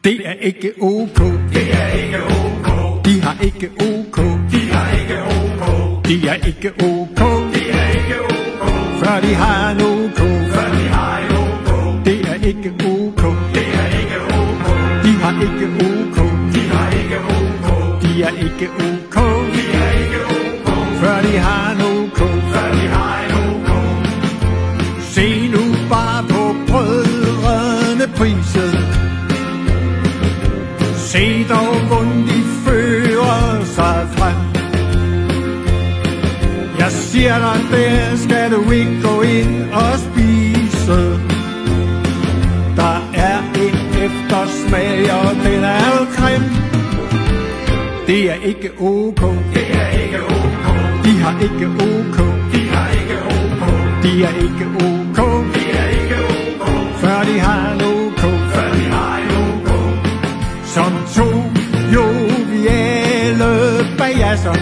Det er ikke ok. Det er ikke ok. De har ikke ok. De har ikke ok. De er ikke ok. Det er ikke ok. Før de har en ok. Før de har en ok. Det er ikke ok. Det er ikke ok. De har ikke ok. De har ikke ok. De er ikke ok. De er ikke ok. Før de har en ok. Før de har en ok. Se nu bare på brødrene Price. Se dog, hvordan de fører sig frem. Jeg siger dig, der skal du ikke gå ind og spise. Der er en eftersmag, og den er jo grim. Det er ikke ok. Det er ikke ok. De har ikke ok. De har ikke ok. De er ikke ok. De er ikke ok. Før de har en ok. Før de har en ok. Som to joviale bajasser.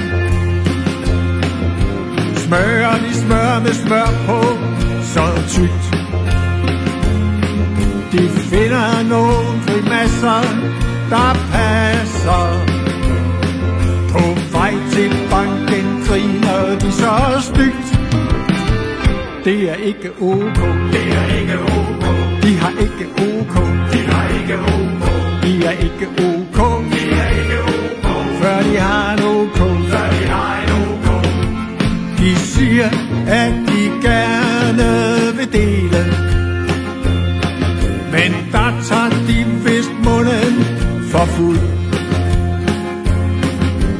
Smører de smør med smør på, så tykt. De finder nogle grimasser, der passer. På vej til banken griner de så stygt. Det er ikke ok. Det er ikke ok. De har ikke ok. De har ikke ok. De er ikke ok. De er ikke ok. Før de har en ok. Før de har en ok. De siger, at de gerne vil dele. Men der tager de vist munden for fuld.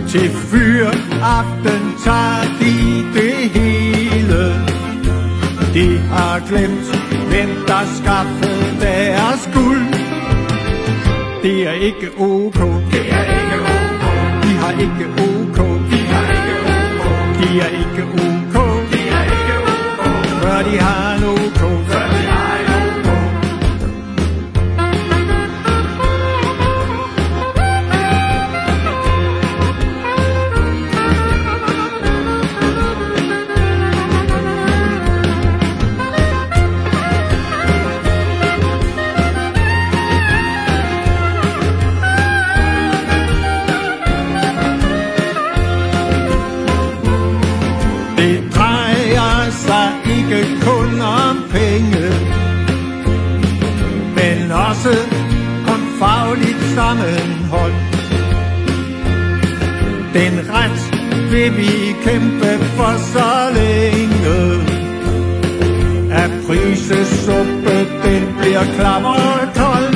Til fyraften tager de det hele. De har glemt, hvem der skaffede deres guld. Det er ikke ok. Det er ikke ok. De har ikke ok. De har ikke ok. De er ikke ok. De er ikke ok. Før de har en ok. Før de har en ok. Det drejer sig ikke kun om penge, men også om fagligt sammenhold. Den ret vil vi kæmpe for så længe, at Price-suppe den bliver klammerkold.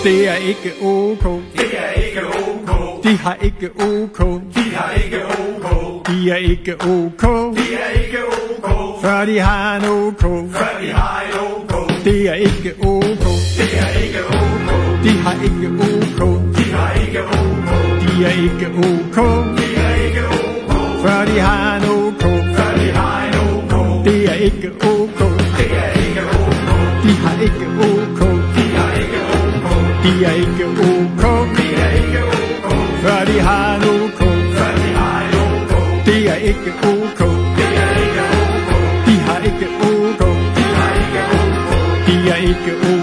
Det er ikke ok. Det er ikke ok. De har ikke ok. De har ikke ok. De er ikke ok. De er ikke ok. Før de har en ok. Før de har en ok. Det er ikke ok. Det er ikke ok. De har ikke ok. De har ikke ok. De er ikke ok. De er ikke ok. Før de har en ok. Før de har en ok. Det er ikke ok. Det er ikke ok. De har ikke ok. De har ikke ok. De er ikke ok. De er ikke ok. Før de har en ok. Før de har en ok. Det er ikke ok. Det er ikke ok. De har ikke ok. De har ikke ok. De er ikke ok.